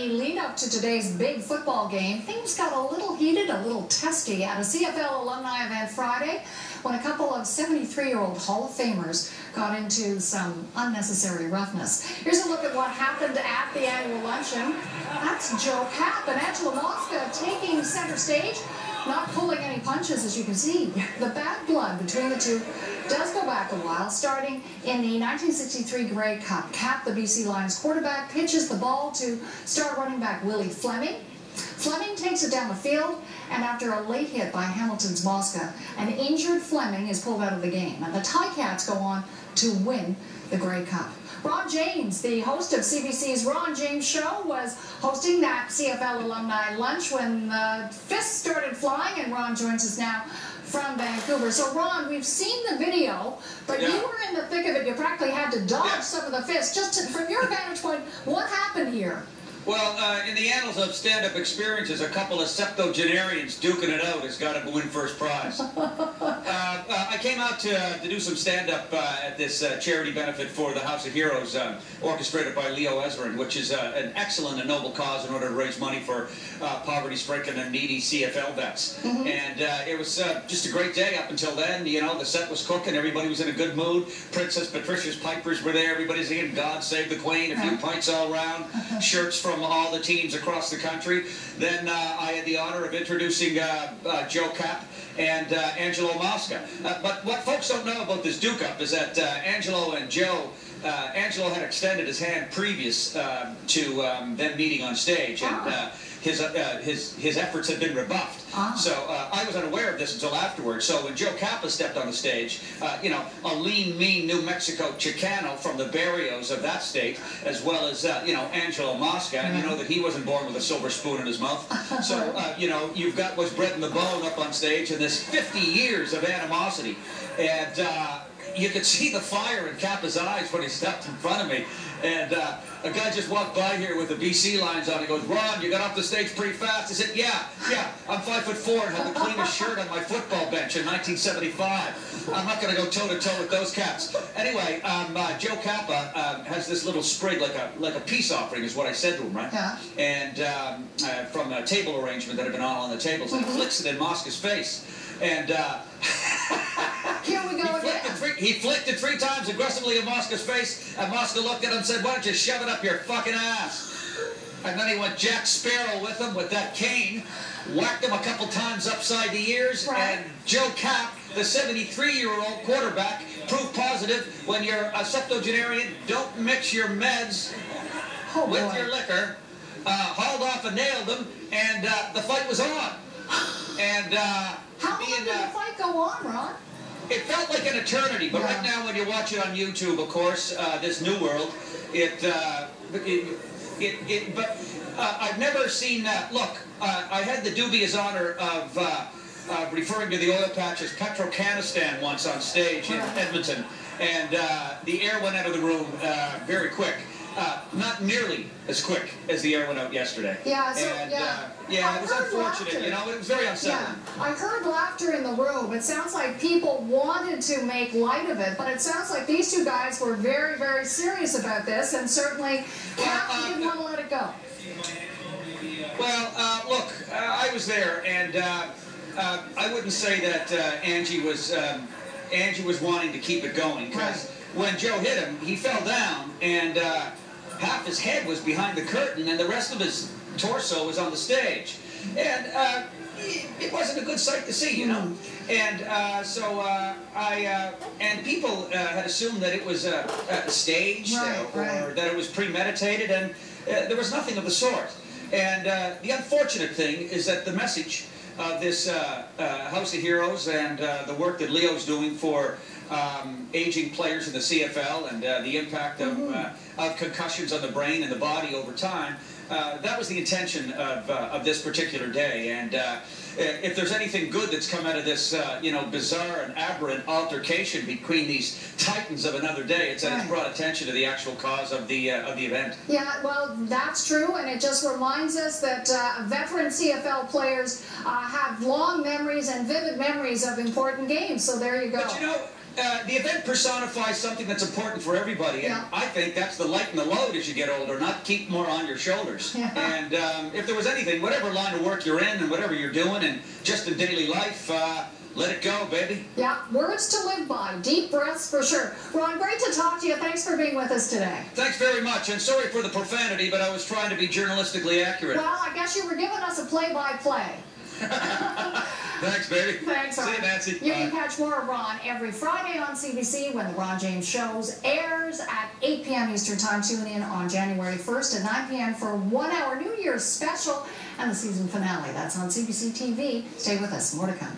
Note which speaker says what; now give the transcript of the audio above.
Speaker 1: the lead up to today's big football game, things got a little heated, a little testy at a CFL alumni event Friday when a couple of 73-year-old Hall of Famers got into some unnecessary roughness. Here's a look at what happened at the annual luncheon. That's Joe Kapp and Angela Mosca taking center stage, not pulling any punches, as you can see. The bad blood between the two does go back a while, starting in the 1963 Grey Cup. Kapp, the BC Lions quarterback, pitches the ball to star running back Willie Fleming. Fleming takes it down the field, and after a late hit by Hamilton's Mosca, an injured Fleming is pulled out of the game, and the Ticats go on to win the Grey Cup. Ron James, the host of CBC's Ron James Show, was hosting that CFL alumni lunch when the fists started flying, and Ron joins us now from Vancouver. So, Ron, we've seen the video, but you were in the thick of it. You practically had to dodge some of the fists. From your vantage point, what happened here?
Speaker 2: Well, in the annals of stand-up experiences, a couple of septuagenarians duking it out has got to win first prize. I came out to do some stand-up at this charity benefit for the House of Heroes, orchestrated by Leo Ezrin, which is an excellent and noble cause in order to raise money for poverty-stricken and needy CFL vets. And it was just a great day up until then. You know, the set was cooking, everybody was in a good mood. Princess Patricia's pipers were there, everybody's singing God Save the Queen, a few pints all around, shirts from all the teams across the country. Then I had the honor of introducing Joe Kapp and Angelo Mosca. But what folks don't know about this duke-up is that Angelo and Joe, Angelo had extended his hand previous to them meeting on stage, and his efforts had been rebuffed. So I was unaware of this until afterwards. So when Joe Kappa stepped on the stage, you know, a lean, mean New Mexico Chicano from the barrios of that state, as well as, you know, Angelo Mosca, and you know that he wasn't born with a silver spoon in his mouth. So, you know, you've got what's bred in the bone up on stage, and this 50 years of animosity. And you could see the fire in Kappa's eyes when he stepped in front of me. And a guy just walked by here with the BC Lions on. He goes, "Ron, you got off the stage pretty fast." I said, yeah, I'm 5'4" and had the cleanest shirt on my football bench in 1975. I'm not going to go toe-to-toe with those cats. Anyway, Joe Kappa has this little sprig, like a peace offering is what I said to him, right? Yeah. And from a table arrangement that had been on the tables, and he flicks it in Mosca's face. And
Speaker 1: here we go again.
Speaker 2: He flicked it 3 times aggressively in Mosca's face, and Mosca looked at him and said, "Why don't you shove it up your fucking ass?" And then he went Jack Sparrow with him with that cane, whacked him a couple times upside the ears, and Joe Kapp, the 73-year-old quarterback, proof positive when you're a septuagenarian, don't mix your meds with your liquor, hauled off and nailed him, and the fight was on. And
Speaker 1: how long did the fight go on, Ron?
Speaker 2: It felt like an eternity, but right now when you watch it on YouTube, of course, this new world, but I've never seen that. Look, I had the dubious honor of referring to the oil patch as Petrocanistan once on stage in Edmonton, and the air went out of the room very quick. Not nearly as quick as the air went out yesterday.
Speaker 1: Yeah, so,
Speaker 2: and, it was unfortunate, you know, it was very unsettling.
Speaker 1: Yeah, I heard laughter in the room. It sounds like people wanted to make light of it, but it sounds like these two guys were very, very serious about this, and certainly Kapp didn't want to let it go.
Speaker 2: Well, look, I was there, and I wouldn't say that Angie was wanting to keep it going, because when Joe hit him, he fell down, and half his head was behind the curtain, and the rest of his torso was on the stage. And it wasn't a good sight to see, you know. And and people had assumed that it was staged or that it was premeditated, and there was nothing of the sort. And the unfortunate thing is that the message of this House of Heroes and the work that Leo's doing for aging players in the CFL and the impact of concussions on the brain and the body over time, that was the intention of this particular day. And if there's anything good that's come out of this, you know, bizarre and aberrant altercation between these titans of another day, it's that it's brought attention to the actual cause of the event.
Speaker 1: Yeah, well, that's true, and it just reminds us that veteran CFL players have long memories and vivid memories of important games. So there you go.
Speaker 2: But you know, The event personifies something that's important for everybody, and
Speaker 1: Yeah.
Speaker 2: I think that's the lighten the load as you get older, not keep more on your shoulders.
Speaker 1: Yeah.
Speaker 2: And if there was anything, whatever line of work you're in and whatever you're doing, and just in daily life, let it go, baby.
Speaker 1: Yeah, words to live by. Deep breaths for sure. Ron, great to talk to you. Thanks for being with us today.
Speaker 2: Thanks very much, and sorry for the profanity, but I was trying to be journalistically accurate.
Speaker 1: Well, I guess you were giving us a play-by-play.
Speaker 2: Thanks, baby.
Speaker 1: Thanks, Ron.
Speaker 2: See you, Nancy.
Speaker 1: You
Speaker 2: Bye.
Speaker 1: can catch more of Ron every Friday on CBC when the Ron James Shows airs at 8 p.m. Eastern Time. Tune in on January 1st at 9 p.m. for a 1-hour New Year's special and the season finale. That's on CBC TV. Stay with us. More to come.